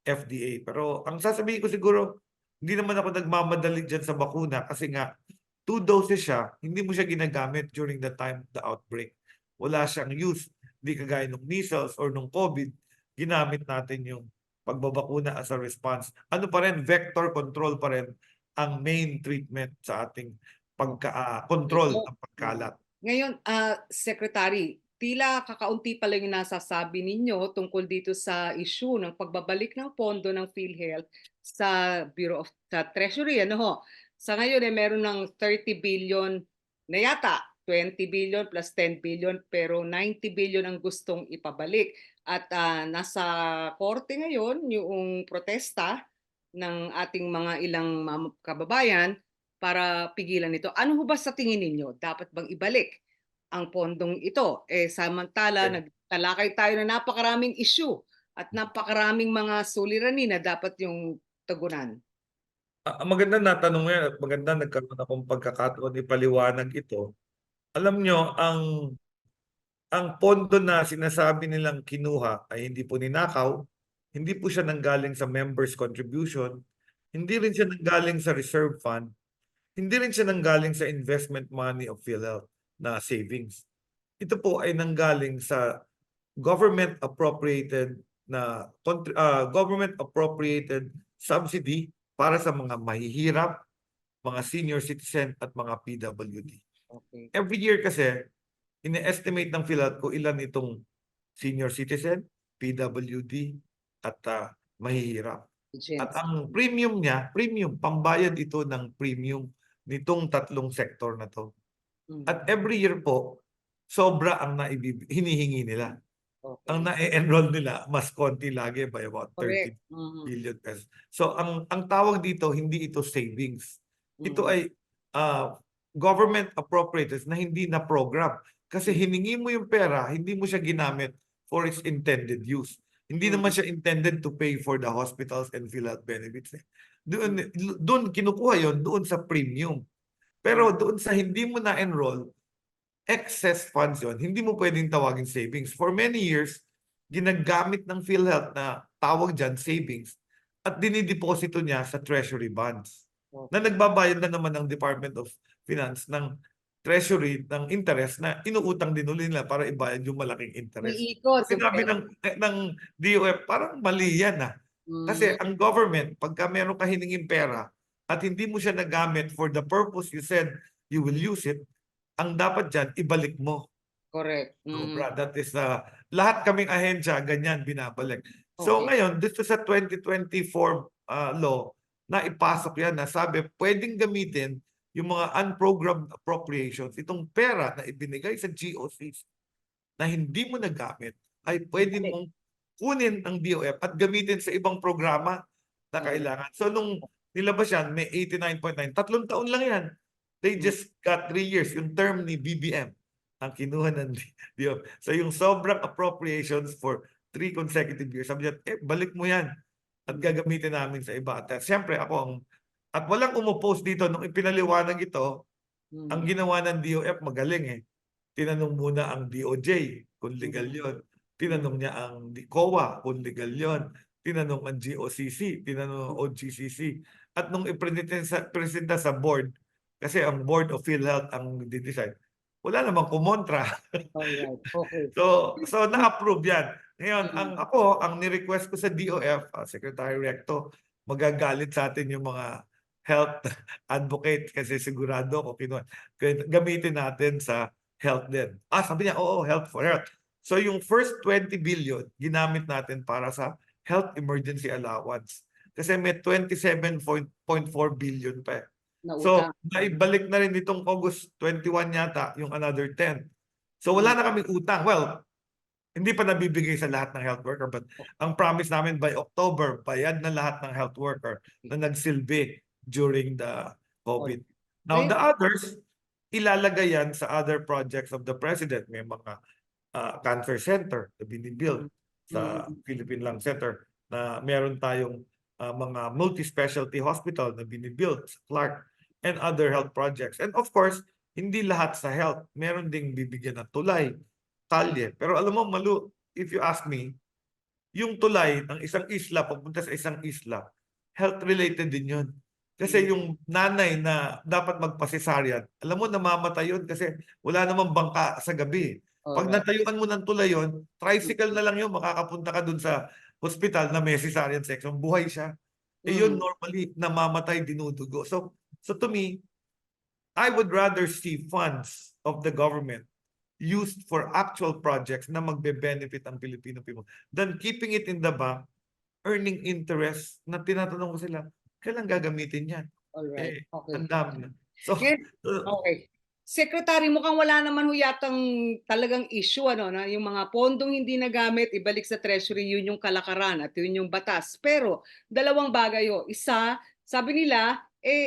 FDA. Pero ang sasabihin ko siguro, hindi naman ako nagmamadali dyan sa bakuna kasi nga 2 doses siya, hindi mo siya ginagamit during the time of the outbreak. Wala siyang use. Hindi kagaya nung measles or nung COVID, ginamit natin yung pagbabakuna as a response. Ano pa rin, vector control pa rin ang main treatment sa ating Okay. pagka-control So ng pagkalat. ngayon, Secretary, tila kakaunti pa lang yung nasasabi ninyo tungkol dito sa issue ng pagbabalik ng pondo ng PhilHealth sa sa Treasury, ano ho? Sa ngayon meron ng 30 billion na yata, 20 billion plus 10 billion pero 90 billion ang gustong ipabalik. At nasa korte ngayon yung protesta ng ating mga ilang kababayan para pigilan ito. Ano ho ba sa tingin ninyo? Dapat bang ibalik ang pondong ito? Samantala, Okay. nagtalakay tayo na napakaraming issue at napakaraming mga suliranin na dapat yung tugunan. Maganda na tanong mo yan at maganda nagkaroon akong pagkakataon ipaliwanag ito. Alam nyo, ang pondo na sinasabi nilang kinuha ay hindi po ninakaw, hindi po siya nanggaling sa members' contribution, hindi rin siya nanggaling sa reserve fund, hindi rin siya nanggaling sa investment money of PhilHealth na savings. Ito po ay nanggaling sa government appropriated government appropriated subsidy para sa mga mahihirap, mga senior citizen at mga PWD. Okay. Every year kasi, ine-estimate ng PhilHealth kung ilan itong senior citizen, PWD, at mahihirap. At Agents. ang premium niya, pambayad ito ng premium nitong tatlong sektor na to. At Mhm. every year po, sobra ang hinihingi nila. Ang Okay. na-enroll nila, mas konti lagi by about 30 Correct. Mhm. billion pesos. So ang tawag dito, hindi ito savings. Ito Mhm. ay uh, government appropriators na hindi na program. Kasi hiningi mo yung pera, hindi mo siya ginamit for its intended use. Hindi naman Mhm. siya intended to pay for the hospitals and PhilHealth benefits. Mhm. Doon kinukuha yon doon sa premium. Pero doon sa hindi mo na-enroll, excess funds yon, hindi mo pwedeng tawagin savings. For many years, ginagamit ng PhilHealth na tawag dyan savings at dinideposito niya sa treasury bonds na Okay. nagbabayad na naman ng Department of Finance ng treasury ng interest na inuutang din ulit nila para ibayad yung malaking interest. Umiikot yung Sinabi pera. ng DOF, parang mali yan ah. Kasi Mhm. ang government, pagka meron ka hiningin pera at hindi mo siya nagamit for the purpose you said you will use it, ang dapat dyan, ibalik mo. Correct. Mhm. Sobra. That is, lahat kaming ahensya, ganyan, binabalik. So Okay. ngayon, dito sa 2024 law, na ipasok yan na sabi, pwedeng gamitin yung mga unprogrammed appropriations, itong pera na ibinigay sa GOCs na hindi mo nagamit, ay pwede Ibalik. mong kunin ang DOF at gamitin sa ibang programa na Alright. kailangan. So nung nilabas yan, may 89.9, 3 taon lang yan. They Mm. just got 3 years, yung term ni BBM ang kinuha ng DOF. So yung sobrang appropriations for 3 consecutive years, sabi niya, balik mo yan at gagamitin namin sa iba. At siyempre ako at walang umupos dito nung ipinaliwanag ito, ang Mhm. ginawa ng DOF magaling eh. Tinanong muna ang DOJ kung legal Mhm. yon. Mhm. Tinanong niya ang COA kung legal yon. Tinanong ang GOCC, tinanong ang OGCC. At nung ipresenta sa board, kasi ang Board of PhilHealth ang decide, wala namang kumontra. Alright. Okay. So na-approve yan. Ngayon, Mm. ang ni-request ko sa DOF, Secretary Recto, magagalit sa atin yung mga health advocate kasi sigurado ko gamitin natin sa health din. Sabi niya, oo, health for health. So yung first 20 billion, ginamit natin para sa health emergency allowance. kasi may 27.4 billion pa. Na So, utang. naibalik na rin itong August 21 yata yung another 10. So wala na kaming utang. Well, hindi pa nabibigay sa lahat ng health worker, but ang promise namin by October, bayad na lahat ng health worker na nagsilbi during the COVID. Now, the others, ilalagay yan sa other projects of the president. May mga cancer center na binibuild sa Philippine Lung Center, na meron tayong mga multi-specialty hospital na binibuild sa Clark, and other health projects. And of course, hindi lahat sa health. Meron ding bibigyan ng tulay, kalye. Pero alam mo, Malu, if you ask me, yung tulay ng isang isla papunta sa isang isla, health-related din yun. Kasi yung nanay na dapat magpa-cesarean, alam mo, namamatay yun kasi wala namang bangka sa gabi. Pag natayuan mo ng tulay yun, tricycle na lang yun, makakapunta ka dun sa hospital na may cesarean section, buhay siya. Eh yun, normally, namamatay, dinudugo. So to me, I would rather see funds of the government used for actual projects na magbe-benefit ang Filipino people than keeping it in the bank, earning interest na tinatanong ko sila, kailan gagamitin yan? Alright, okay. Ang dami na. So, okay. Secretary, mukhang wala naman ho yatang talagang issue, ano, na yung mga pondong hindi nagamit, ibalik sa Treasury, yun yung kalakaran at yun yung batas. Pero, dalawang bagay ho. Isa, sabi nila,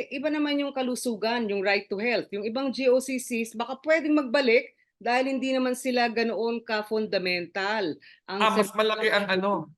iba naman yung kalusugan, yung right to health. Yung ibang GOCCs, baka pwedeng magbalik dahil hindi naman sila ganoon ka-fundamental. mas malaki ang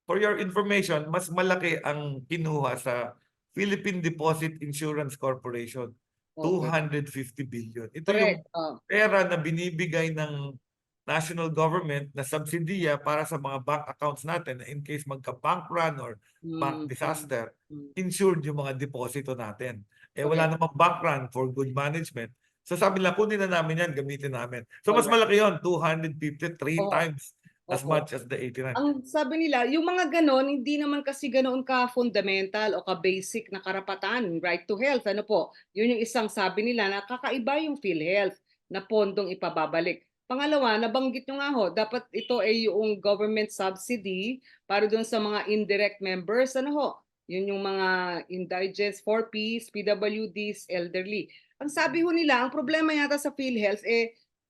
for your information, mas malaki ang kinuha sa Philippine Deposit Insurance Corporation. 250 billion. Ito yung pera na binibigay ng national government na subsidiya para sa mga bank accounts natin in case magka-bank run or bank disaster, insured yung mga deposito natin. Wala namang bank run for good management. So sabi nila, kunin na namin yan, gamitin namin. So mas malaki yun, 253 times as much as the 89. Ang sabi nila, yung mga ganon, hindi naman kasi ganoon ka-fundamental o ka-basic na karapatan, right to health. Ano po? Yun yung isang sabi nila na kakaiba yung PhilHealth na pondong ipababalik. Pangalawa, nabanggit nyo nga ho, dapat ito ay yung government subsidy para doon sa mga indirect members. Ano ho? Yun yung mga indigents, 4Ps, PWDs, elderly. Ang sabi ho nila, ang problema yata sa PhilHealth,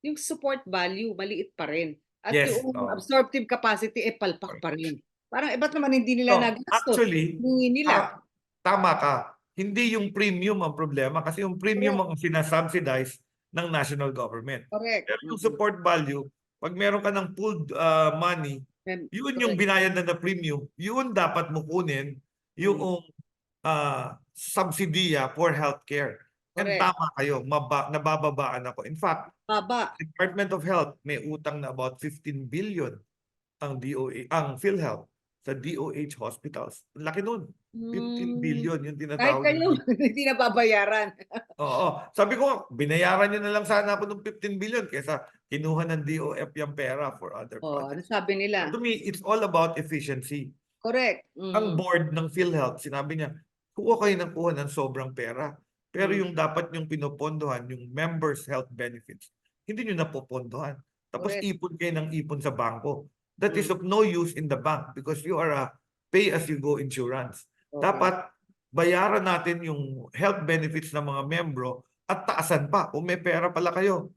yung support value, maliit pa rin. At yung absorptive capacity, palpak pa rin. Parang ba't naman hindi nila nagastos? Actually, tama ka. Hindi yung premium ang problema kasi yung premium ang sinasubsidize ng national government. Correct. Pero yung support value, pag meron ka ng pooled money, yun yung binayad na premium, yun dapat mo kunin yung subsidiya for healthcare. And tama kayo, nabababaan ako. In fact, Department of Health may utang na about 15 billion ang PhilHealth sa DOH hospitals. Laki nun. 15 billion yung tinatawag. Kahit kayo, hindi nababayaran. Oo. Sabi ko, binayaran nyo na lang sana ako ng 15 billion kaysa kinuha ng DOF yung pera for other projects. Ano sabi nila? To me, it's all about efficiency. Correct. Ang board ng PhilHealth, sinabi niya, kuha kayo ng kuha ng sobrang pera. Pero yung dapat yung pinopondohan, yung members' health benefits, hindi nyo napopondohan. Tapos ipon kayo ng ipon sa bangko. That is of no use in the bank because you are a pay-as-you-go insurance. Dapat bayaran natin yung health benefits ng mga membro at taasan pa. Kung may pera pala kayo,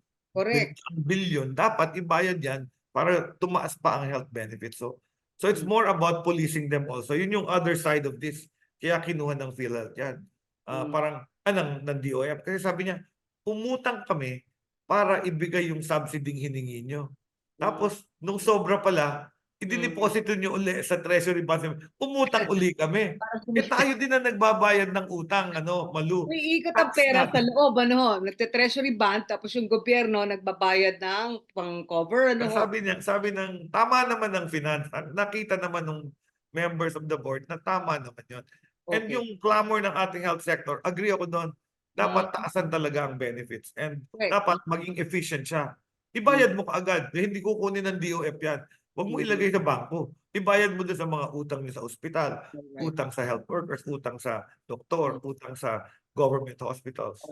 billion, dapat ibayad yan para tumaas pa ang health benefits. So it's more about policing them also. Yun yung other side of this. Kaya kinuha ng PhilHealth yan. Parang ng DOF. Kasi sabi niya, umutang kami para ibigay yung subsidy hiningi nyo. Tapos, nung sobra pala, idiniposito nyo uli sa treasury funds. Umutang uli kami. Tayo din na nagbabayad ng utang, Malu. May ikot ang pera sa loob, nagte-treasury bond, tapos yung gobyerno nagbabayad ng pang-cover, Sabi ng, tama naman ng finance. Nakita naman ng members of the board na tama naman yun. And yung clamor ng ating health sector, agree ako doon. Dapat taasan talaga ang benefits and dapat maging efficient siya. Ibayad mo kaagad. Hindi kukunin ng DOF yan. Huwag mo ilagay sa bangko. Ibayad mo doon sa mga utang niyo sa ospital, utang sa health workers, utang sa doktor, utang sa government hospitals.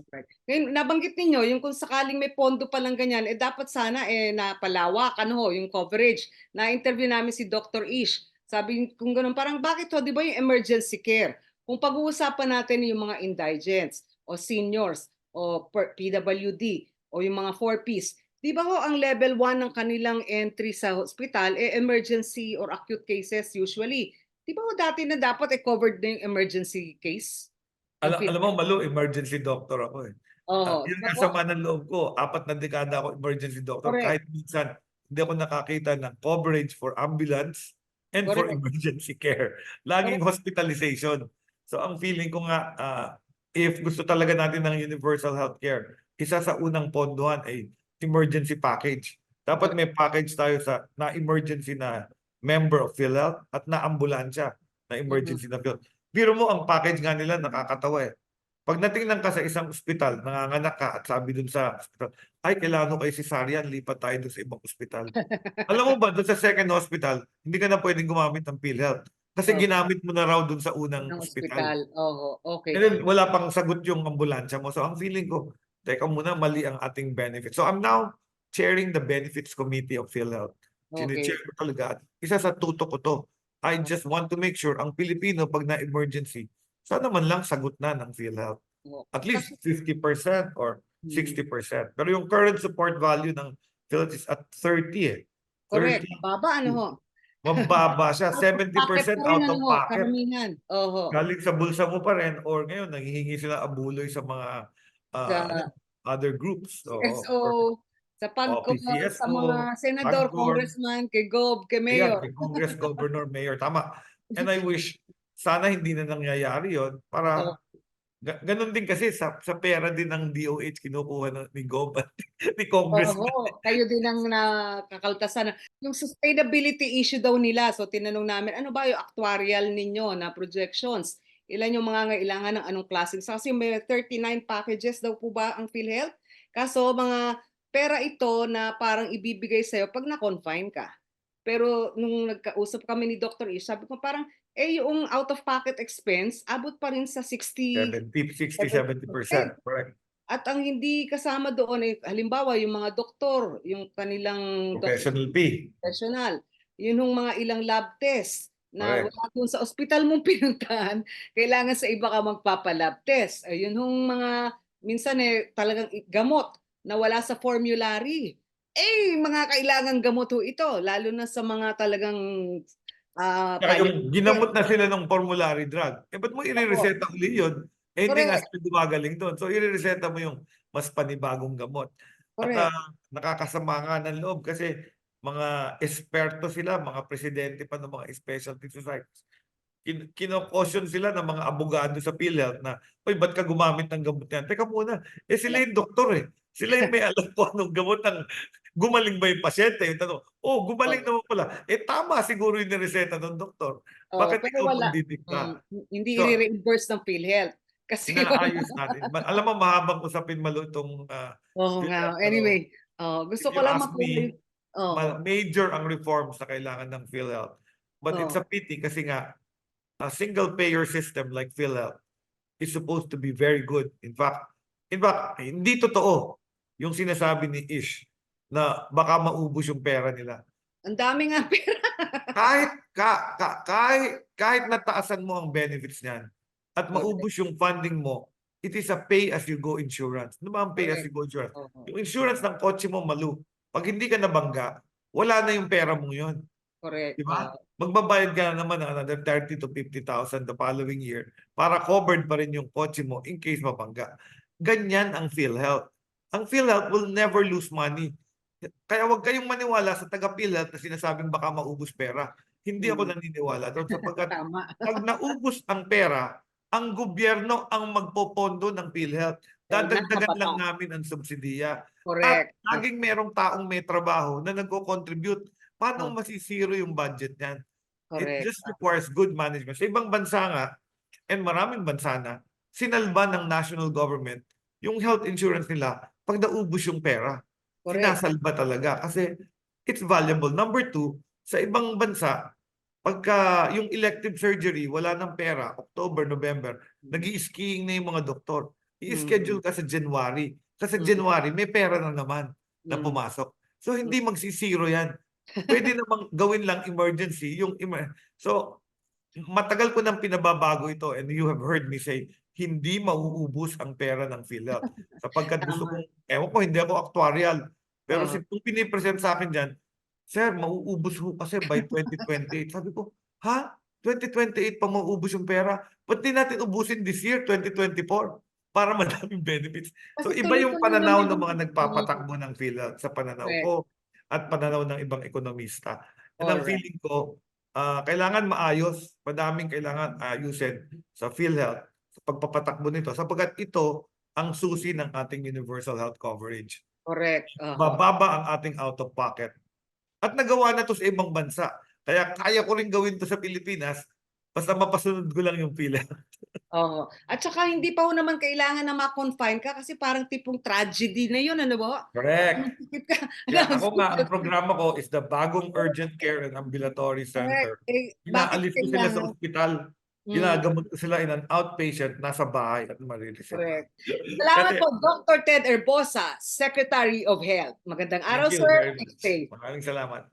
Ngayon, nabanggit ninyo, yung kung sakaling may pondo palang ganyan, dapat sana napalawak yung coverage. Na-interview namin si Dr. Ish. Sabi kung gano'n, parang bakit ho, 'di ba yung emergency care, kung pag-uusapan natin yung mga indigents o seniors o PWD o yung mga 4Ps, 'di ba ho ang level 1 ng kanilang entry sa hospital, emergency or acute cases usually. 'Di ba ho dati na dapat, covered na yung emergency case ng Alam mo, PhilHealth? Malu, emergency doctor ako eh. Oo, 'di Yun ba nga po? sama ng loob ko, 4 na dekada ako emergency doctor. Correct, Kahit minsan, hindi ako nakakita ng coverage for ambulance and for correct, emergency care. Laging correct. hospitalization. So ang feeling ko nga, if gusto talaga natin ng universal healthcare, isa sa unang pondohan ay emergency package. Dapat Correct. may package tayo sa na emergency na member of PhilHealth at na ambulansya na Mhm. emergency na PhilHealth. Biro mo, ang package nga nila nakakatawa eh. Pag natingnan ka sa isang ospital, nanganganak ka at sabi dun sa ospital, ay kailangan ko kay cesarean, lipat tayo dun sa ibang ospital. Alam mo ba, dun sa second hospital, hindi ka na pwedeng gumamit ng PhilHealth kasi Oo, ginamit mo na raw dun sa unang ng ospital. ospital, oo, okey. And then wala pang sagot yung ambulansya mo. So ang feeling ko, teka muna, mali ang ating benefits. So I'm now chairing the benefits committee of PhilHealth. Okey, Chine-chair ko talaga. At isa sa tutok ko to. I just want to make sure ang Pilipino pag na-emergency, sana man lang sagot na ng PhilHealth. oo. At Kasi least 50% or mm, 60%. Pero yung current support value ng PhilHealth is at 30 eh. correct, 30. mababa ano ho? Mababa siya. Out of pocket pa 70% rin out ano of ho, pocket. karamihan, oho. Galing sa bulsa mo pa rin or ngayon nanghihingi sila abuloy sa mga ano, Sa other groups. Oo. CSO, sa sa PCSO, mga senador, PAGCOR, congressman, kay Gob, kay ayan, mayor. kay Congress, Governor, Mayor, tama. And I wish sana hindi na nangyayari yon Oo, para ganun din kasi sa pera din ng DOH kinukuha ni Gob at ni Congressman. oo, kayo din ang nakakaltasan. Yung sustainability issue daw nila, so tinanong namin, "Ano ba yung actuarial ninyo na projections? Ilan yung mangangailangan ng anong klaseng" kasi may 39 packages daw po ba ang PhilHealth? Kaso mga pera ito na parang ibibigay sa'yo 'pag na-confine ka. Pero nung nagkausap kami ni Doctor Ish, sabi ko parang, yung out of pocket expense abot pa rin sa 70, 60, 70%. 70%. Correct. At ang hindi kasama doon ay halimbawa yung mga doktor, yung kanilang Professional fee. professional, yun yung mga ilang lab test na Correct. wala dun sa ospital mong pinuntahan, kailangan sa iba ka magpapa-lab test. Ayun yung mga minsan, talagang gamot na wala sa formulary. Mga kailangang gamot ho ito lalo na sa mga talagang, Tsaka yung palliative. ginamot na sila ng formulary drug, ba't mo Opo, irereseta uli yun? Hindi nga correct, sila gumagaling doon. So irereseta mo yung mas panibagong gamot. At correct. nakakasama nga ng loob kasi mga esperto sila, mga presidente pa ng mga specialty societies. Kino-caution sila ng mga abogado sa PhilHealth na, "Uy, ba't ka gumamit ng gamot yan?" Teka muna, sila yung doktor eh. Sila yung may alam kung anong gamot ang gumaling ba yung pasyente. Yung tanong, "Oh, gumaling Oo, naman pala." Tama siguro yung nireseta ng doktor. oo, Bakit pero ikaw wala, magdidikta? hindi So, ire-reimburse ng PhilHealth kasi inaayos natin. Alam mo, mahabang usapin Malu itong oo nga. PhilHealth. Pero Anyway, gusto if ko you lang ask matuloy, me, oo, major ang reforms na kailangan ng PhilHealth. But it's oo. a pity kasi nga, a single payer system like PhilHealth is supposed to be very good. In fact, hindi totoo yung sinasabi ni Ish na baka maubos yung pera nila. Ang dami nga pera. Kahit kahit nataasan mo ang benefits niyan at Correct, maubos yung funding mo, it is a pay as you go insurance. Ano ba ang pay as correct, you go insurance? oo, Yung insurance ng kotse mo, Malu, pag hindi ka nabangga, wala na yung pera mong yun. correct, Di ba? Magbabayad ka na naman ng another 30 to 50,000 the following year para covered pa rin yung kotse mo in case mabangga. Ganyan ang PhilHealth. Ang PhilHealth will never lose money. Kaya huwag kayong maniwala sa taga-PhilHealth na sinasabing baka maubos pera. Hindi ako mm, naniniwala doon sapagkat tama, pag naubos ang pera, ang gobyerno ang magpopondo ng PhilHealth. nasa Dadagdagan lang batas, namin ang subsidiya. At correct, laging merong taong may trabaho na nagko-contribute. Paano oh, masisiro yung budget niyan? It correct, just requires good management. Sa ibang bansa nga, and maraming bansa na, sinalba ng national government yung health insurance nila pag naubos yung pera. correct, Sinasalba talaga kasi it's valuable. Number two, sa ibang bansa, pagka yung elective surgery, wala ng pera, October, November, nag-i-skiing na yung mga doktor. mm, I-schedule ka sa January. Kasi mm, January, may pera na naman na mm, pumasok. So, hindi magsisiro yan. Pwede namang gawin lang emergency yung so matagal ko nang pinababago ito, and you have heard me say hindi mauubos ang pera ng PhilHealth sapagkat gusto Tama. kong, ewan ko, hindi ako actuarial, pero Oo. kung pinipresent sa akin diyan, "Sir, mauubos ho kasi by 2028." Sabi ko, "Ha? 2028 pa mauubos yung pera? Ba't di natin ubusin this year, 2024, para madaming benefits?" So Kasi iba yung tuloy-tuloy pananaw naman ng yung mga nagpapatakbo ng PhilHealth sa pananaw correct. ko at pananaw ng ibang ekonomista. And ang Alright. feeling ko, kailangan maayos, madaming kailangan ayusin sa PhilHealth sa pagpapatakbo nito sapagkat ito ang susi ng ating universal health coverage. Correct. Oo. Bababa ang ating out of pocket. At nagawa na 'to sa ibang bansa. Kaya kaya ko rin gawin 'to sa Pilipinas, basta mapasunod ko lang yung PhilHealth. Oo. At saka hindi pa ho naman kailangan na ma-confine ka kasi parang tipong tragedy na yun, ano po? Correct. Nagsikip ka Kaya ng ako nga, ang hospital. programa ko is the Bagong Urgent Care and Ambulatory Correct. Center. Eh, bakit Inaalis ko sila sa kailangan ospital, hmm, ginagamot ko sila in an outpatient, nasa bahay at marireceive. correct. Salamat Kasi po, Dr. Ted Herbosa, Secretary of Health. Magandang thank araw, you sir. very Keep much. safe. Maraming salamat.